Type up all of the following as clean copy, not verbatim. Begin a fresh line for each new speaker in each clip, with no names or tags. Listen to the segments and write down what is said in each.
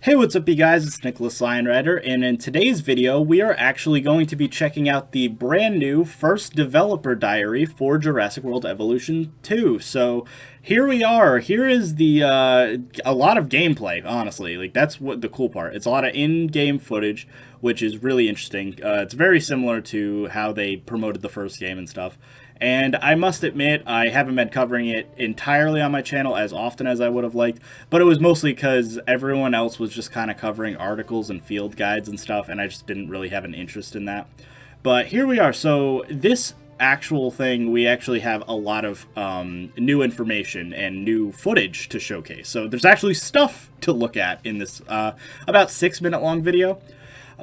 Hey, what's up you guys, it's IAmTheLionRider, and in today's video we are actually going to be checking out the brand new first developer diary for Jurassic World Evolution 2. So here we are, here is the, a lot of gameplay, honestly, like that's what the cool part. It's a lot of in-game footage, which is really interesting. It's very similar to how they promoted the first game and stuff. And I must admit, I haven't been covering it entirely on my channel as often as I would have liked, but it was mostly because everyone else was just kind of covering articles and field guides and stuff, and I just didn't really have an interest in that. But here we are. So this actual thing, we actually have a lot of new information and new footage to showcase. So there's actually stuff to look at in this about 6 minute long video.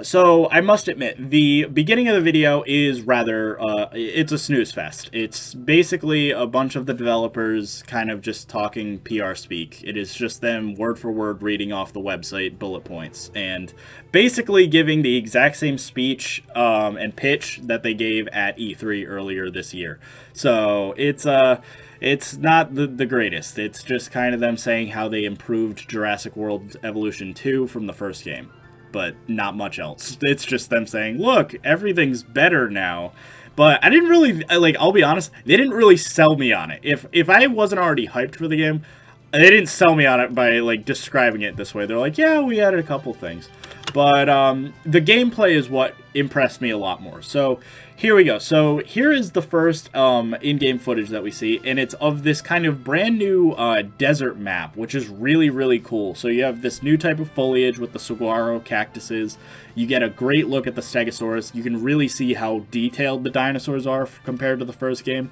So, I must admit, the beginning of the video is rather, it's a snooze fest. It's basically a bunch of the developers kind of just talking PR speak. It is just them word for word reading off the website bullet points and basically giving the exact same speech and pitch that they gave at E3 earlier this year. So, it's not the greatest. It's just kind of them saying how they improved Jurassic World Evolution 2 from the first game, but not much else. It's just them saying, look, everything's better now. But I didn't really, like, I'll be honest, they didn't really sell me on it. If I wasn't already hyped for the game, they didn't sell me on it by, like, describing it this way. They're like, yeah, we added a couple things. But the gameplay is what impressed me a lot more. So here we go. So here is the first in-game footage that we see, and it's of this kind of brand new desert map, which is really, really cool. So you have this new type of foliage with the saguaro cactuses. You get a great look at the stegosaurus. You can really see how detailed the dinosaurs are compared to the first game.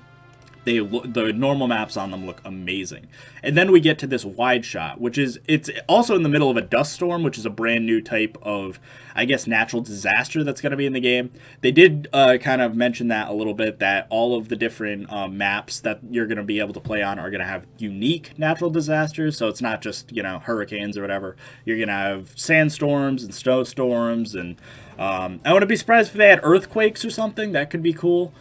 The normal maps on them look amazing. And then we get to this wide shot, which is, it's also in the middle of a dust storm, which is a brand new type of, I guess, natural disaster that's going to be in the game. They did kind of mention that a little bit, that all of the different maps that you're going to be able to play on are going to have unique natural disasters. So it's not just, you know, hurricanes or whatever. You're going to have sandstorms and snowstorms, and I wouldn't be surprised if they had earthquakes or something. That could be cool.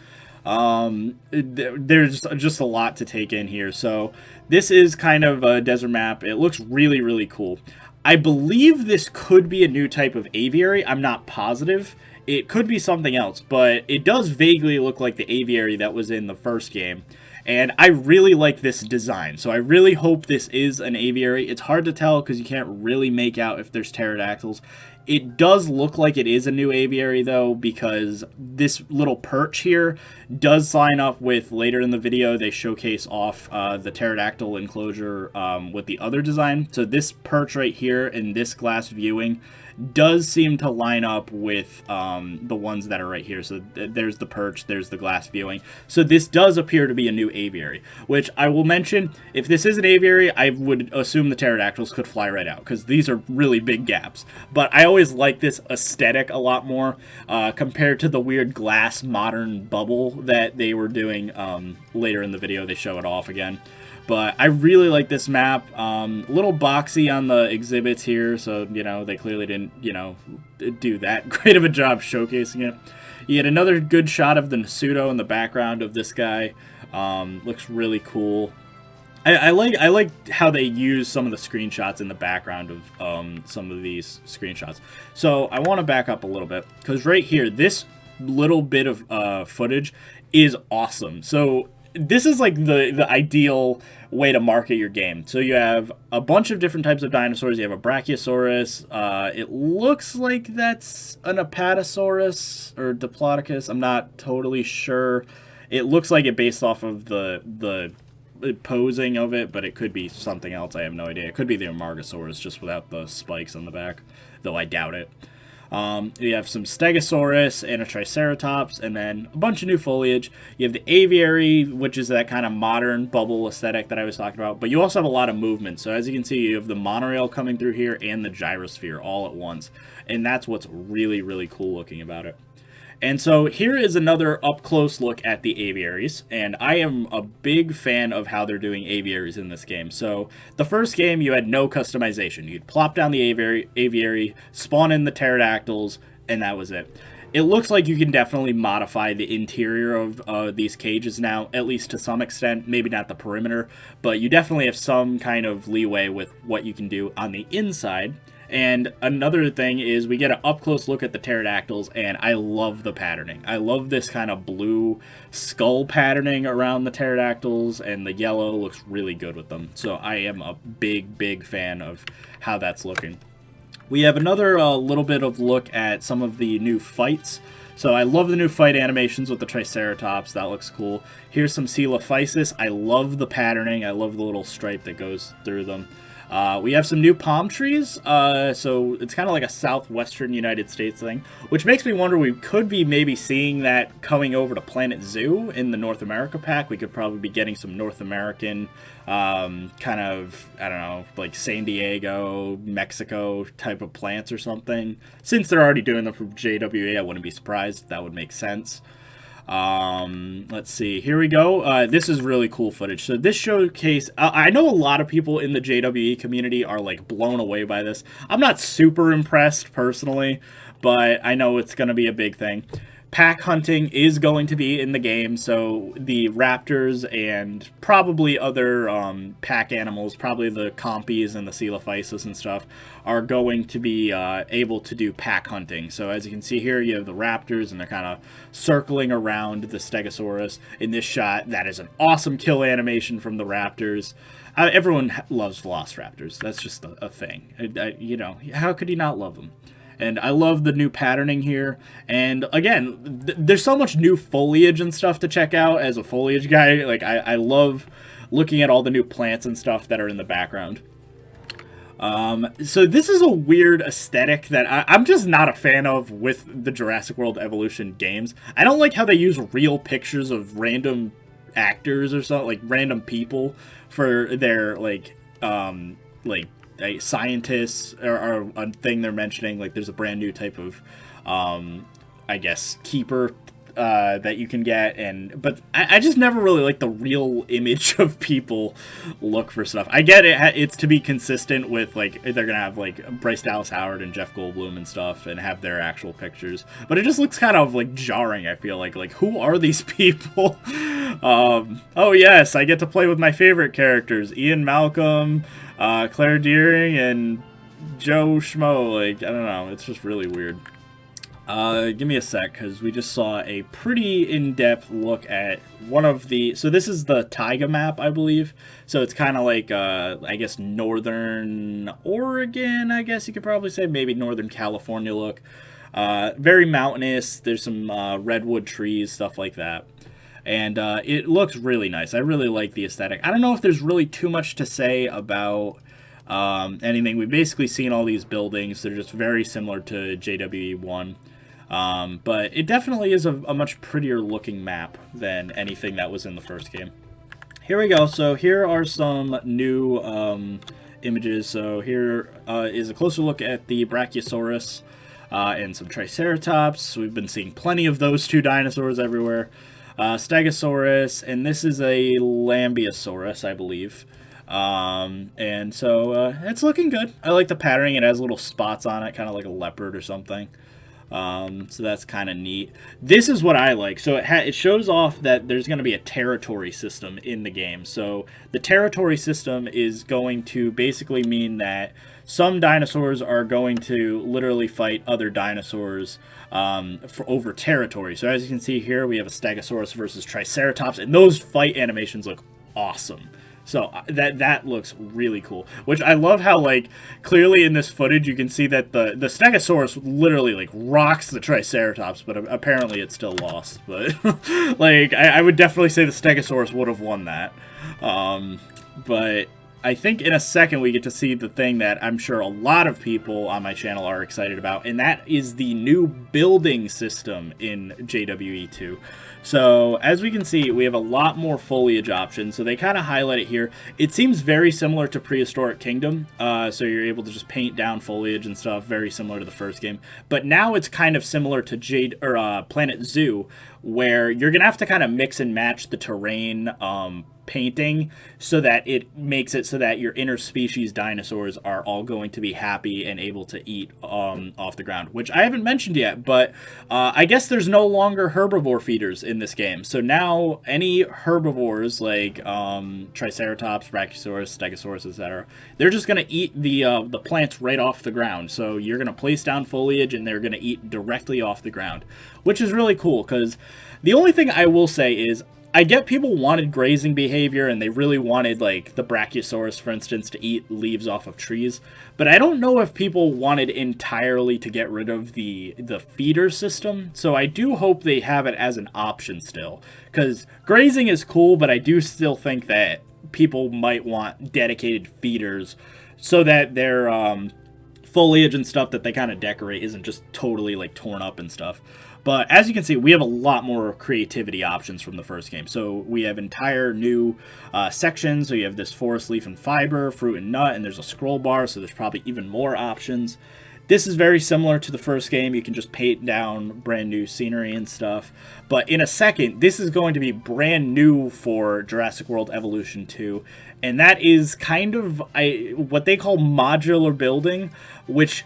There's just a lot to take in here. So this is kind of a desert map. It looks really, really cool. I believe this could be a new type of aviary. I'm not positive. It could be something else, but it does vaguely look like the aviary that was in the first game. And I really like this design, so I really hope this is an aviary. It's hard to tell because you can't really make out if there's pterodactyls. It does look like it is a new aviary, though, because this little perch here does line up with, later in the video, they showcase off the pterodactyl enclosure with the other design. So this perch right here in this glass viewing does seem to line up with the ones that are right here. So there's the perch, there's the glass viewing. So this does appear to be a new aviary, which I will mention, if this is an aviary, I would assume the pterodactyls could fly right out, because these are really big gaps. But I always like this aesthetic a lot more compared to the weird glass modern bubble that they were doing later in the video. They show it off again. But I really like this map. A little boxy on the exhibits here, so, you know, they clearly didn't, you know, do that great of a job showcasing it. You get another good shot of the pseudo in the background of this guy. Looks really cool. I like how they use some of the screenshots in the background of some of these screenshots. So I want to back up a little bit, because right here, this little bit of footage is awesome. So this is like the ideal way to market your game. So you have a bunch of different types of dinosaurs. You have a Brachiosaurus. It looks like that's an Apatosaurus or Diplodocus. I'm not totally sure. It looks like it based off of the posing of it, but it could be something else. I have no idea. It could be the Amargasaurus just without the spikes on the back, though I doubt it. You have some Stegosaurus and a Triceratops, and then a bunch of new foliage. You have the aviary, which is that kind of modern bubble aesthetic that I was talking about, but you also have a lot of movement. So as you can see, you have the monorail coming through here and the gyrosphere all at once, and that's what's really, really cool looking about it. And so here is another up-close look at the aviaries, and I am a big fan of how they're doing aviaries in this game. So the first game, you had no customization. You'd plop down the aviary, spawn in the pterodactyls, and that was it. It looks like you can definitely modify the interior of these cages now, at least to some extent. Maybe not the perimeter, but you definitely have some kind of leeway with what you can do on the inside. And another thing is we get an up-close look at the pterodactyls, and I love the patterning. I love this kind of blue skull patterning around the pterodactyls, and the yellow looks really good with them. So I am a big, big fan of how that's looking. We have another little bit of look at some of the new fights. So I love the new fight animations with the Triceratops. That looks cool. Here's some Coelophysis. I love the patterning. I love the little stripe that goes through them. We have some new palm trees, so it's kind of like a southwestern United States thing, which makes me wonder we could be maybe seeing that coming over to Planet Zoo in the North America pack. We could probably be getting some North American, kind of, I don't know, like San Diego, Mexico type of plants or something. Since they're already doing them from JWE, I wouldn't be surprised if that would make sense. Let's see, here we go. This is really cool footage. So this showcase, I know a lot of people in the JWE community are like blown away by this. I'm not super impressed personally, but I know it's going to be a big thing. Pack hunting is going to be in the game, so the raptors and probably other pack animals, probably the compies and the Coelophysis and stuff, are going to be able to do pack hunting. So as you can see here, you have the raptors, and they're kind of circling around the Stegosaurus. In this shot, that is an awesome kill animation from the raptors. Everyone loves Velociraptors. That's just a thing. You know, how could you not love them? And I love the new patterning here. And again, there's so much new foliage and stuff to check out as a foliage guy. Like, I love looking at all the new plants and stuff that are in the background. So this is a weird aesthetic that I'm just not a fan of with the Jurassic World Evolution games. I don't like how they use real pictures of random actors or something, like random people for their, like scientists or a thing they're mentioning. Like there's a brand new type of I guess keeper that you can get, but I just never really like the real image of people look for stuff. I get it's to be consistent with, like, they're gonna have like Bryce Dallas Howard and Jeff Goldblum and stuff and have their actual pictures, but it just looks kind of like jarring. I feel like who are these people? Oh yes, I get to play with my favorite characters, Ian Malcolm, Claire Deering, and Joe Schmo. Like, I don't know, it's just really weird. Give me a sec, because we just saw a pretty in-depth look at one of the... So this is the taiga map, I believe. So it's kind of like, I guess, northern Oregon, I guess you could probably say. Maybe northern California look. Very mountainous. There's some redwood trees, stuff like that. And it looks really nice. I really like the aesthetic. I don't know if there's really too much to say about anything. We've basically seen all these buildings. They're just very similar to JWE1. But it definitely is a much prettier looking map than anything that was in the first game. Here we go. So here are some new images. So here is a closer look at the Brachiosaurus and some Triceratops. We've been seeing plenty of those two dinosaurs everywhere. Stegosaurus, and this is a Lambeosaurus, I believe. And so it's looking good. I like the patterning. It has little spots on it, kind of like a leopard or something. So that's kind of neat. This is what I like. So it shows off that there's going to be a territory system in the game. So the territory system is going to basically mean that some dinosaurs are going to literally fight other dinosaurs over territory. So as you can see here, we have a Stegosaurus versus Triceratops, and those fight animations look awesome. So that looks really cool. Which I love how, like, clearly in this footage you can see that the Stegosaurus literally, like, rocks the Triceratops, but apparently it's still lost. But, like, I would definitely say the Stegosaurus would have won that. But I think in a second we get to see the thing that I'm sure a lot of people on my channel are excited about, and that is the new building system in JWE2. So as we can see, we have a lot more foliage options, so they kind of highlight it here. It seems very similar to Prehistoric Kingdom, so you're able to just paint down foliage and stuff, very similar to the first game. But now it's kind of similar to Planet Zoo, where you're going to have to kind of mix and match the terrain painting so that it makes it so that your interspecies dinosaurs are all going to be happy and able to eat off the ground, which I haven't mentioned yet, but I guess there's no longer herbivore feeders in this game. So now any herbivores like Triceratops, Brachiosaurus, Stegosaurus, etc., they're just going to eat the plants right off the ground. So you're going to place down foliage and they're going to eat directly off the ground, which is really cool. Because the only thing I will say is I get people wanted grazing behavior and they really wanted like the Brachiosaurus, for instance, to eat leaves off of trees. But I don't know if people wanted entirely to get rid of the feeder system. So I do hope they have it as an option still. Because grazing is cool, but I do still think that people might want dedicated feeders so that their foliage and stuff that they kind of decorate isn't just totally like torn up and stuff. But as you can see, we have a lot more creativity options from the first game. So we have entire new sections. So you have this forest leaf and fiber, fruit and nut, and there's a scroll bar, so there's probably even more options. This is very similar to the first game. You can just paint down brand new scenery and stuff. But in a second, this is going to be brand new for Jurassic World Evolution 2. And that is kind of what they call modular building, which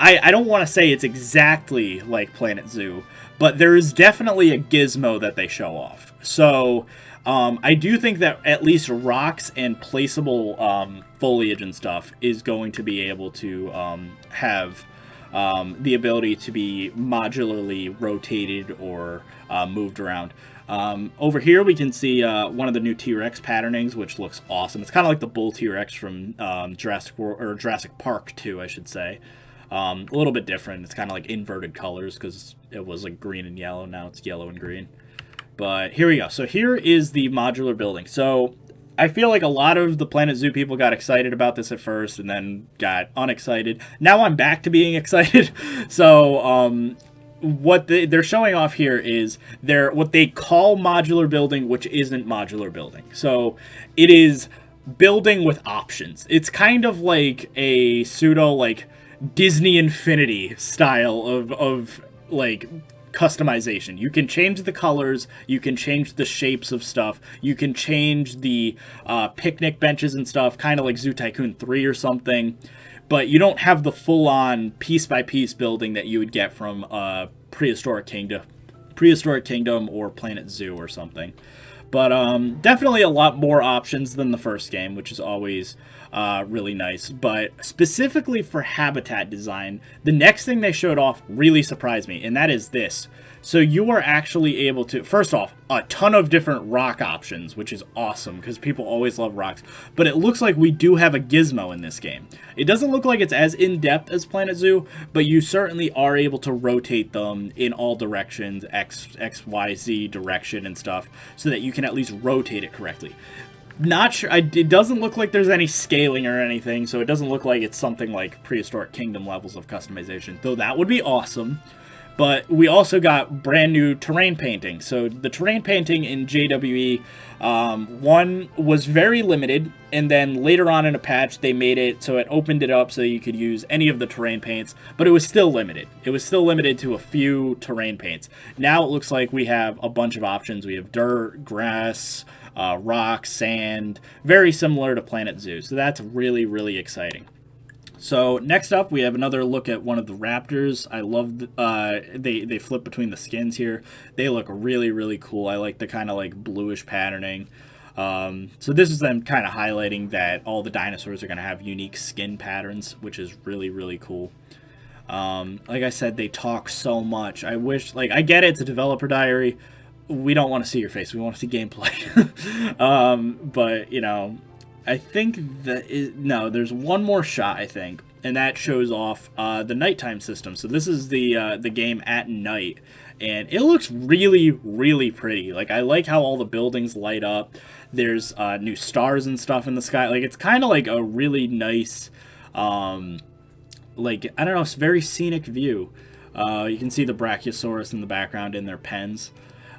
I don't want to say it's exactly like Planet Zoo, but there is definitely a gizmo that they show off. So I do think that at least rocks and placeable foliage and stuff is going to be able to have the ability to be modularly rotated or moved around. Over here we can see one of the new T-Rex patternings, which looks awesome. It's kind of like the bull T-Rex from Jurassic Park 2, I should say. A little bit different. It's kind of like inverted colors because it was like green and yellow. Now it's yellow and green. But here we go. So here is the modular building. So I feel like a lot of the Planet Zoo people got excited about this at first and then got unexcited. Now I'm back to being excited. So what they're showing off here is what they call modular building, which isn't modular building. So it is building with options. It's kind of like a pseudo like Disney Infinity style of like customization. You can change the colors, you can change the shapes of stuff, you can change the picnic benches and stuff, kind of like Zoo Tycoon 3 or something, but you don't have the full-on piece-by-piece building that you would get from Prehistoric Kingdom or Planet Zoo or something. But definitely a lot more options than the first game, which is always really nice. But specifically for habitat design, the next thing they showed off really surprised me, and that is this. So you are actually able to, first off, a ton of different rock options, which is awesome because people always love rocks. But it looks like we do have a gizmo in this game. It doesn't look like it's as in-depth as Planet Zoo, but you certainly are able to rotate them in all directions, X, Y, Z direction and stuff, so that you can at least rotate it correctly. Not sure, it doesn't look like there's any scaling or anything, so it doesn't look like it's something like Prehistoric Kingdom levels of customization, though that would be awesome. But we also got brand new terrain painting. So the terrain painting in JWE 1 was very limited, and then later on in a patch they made it so it opened it up so you could use any of the terrain paints, but it was still limited. It was still limited to a few terrain paints. Now it looks like we have a bunch of options. We have dirt, grass, rock, sand, very similar to Planet Zoo. So that's really, really exciting. So next up, we have another look at one of the raptors. I love they flip between the skins here. They look really, really cool. I like the kind of like bluish patterning. So this is them kind of highlighting that all the dinosaurs are going to have unique skin patterns, which is really, really cool. Like I said, they talk so much. I wish, like, I get it, it's a developer diary. We don't want to see your face. We want to see gameplay. But, you know, I think that no, there's one more shot, I think, and that shows off the nighttime system. So this is the game at night, and it looks really, really pretty. Like, I like how all the buildings light up. There's new stars and stuff in the sky. Like, it's kind of like a really nice, like, I don't know, it's a very scenic view. You can see the Brachiosaurus in the background in their pens.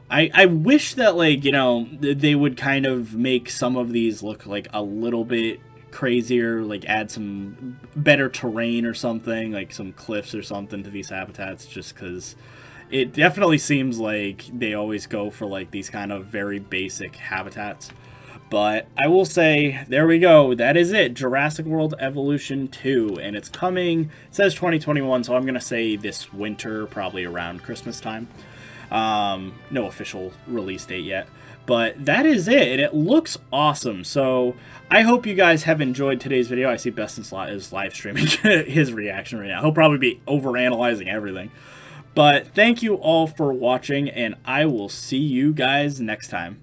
I wish that, like, you know, they would kind of make some of these look, like, a little bit crazier, like, add some better terrain or something, like some cliffs or something to these habitats, just because it definitely seems like they always go for, like, these kind of very basic habitats. But I will say, there we go. That is it. Jurassic World Evolution 2. And it's coming, it says 2021, so I'm going to say this winter, probably around Christmas time. No official release date yet. But that is it, and it looks awesome. So I hope you guys have enjoyed today's video. I see Beston Slot is live streaming his reaction right now. He'll probably be overanalyzing everything. But thank you all for watching, and I will see you guys next time.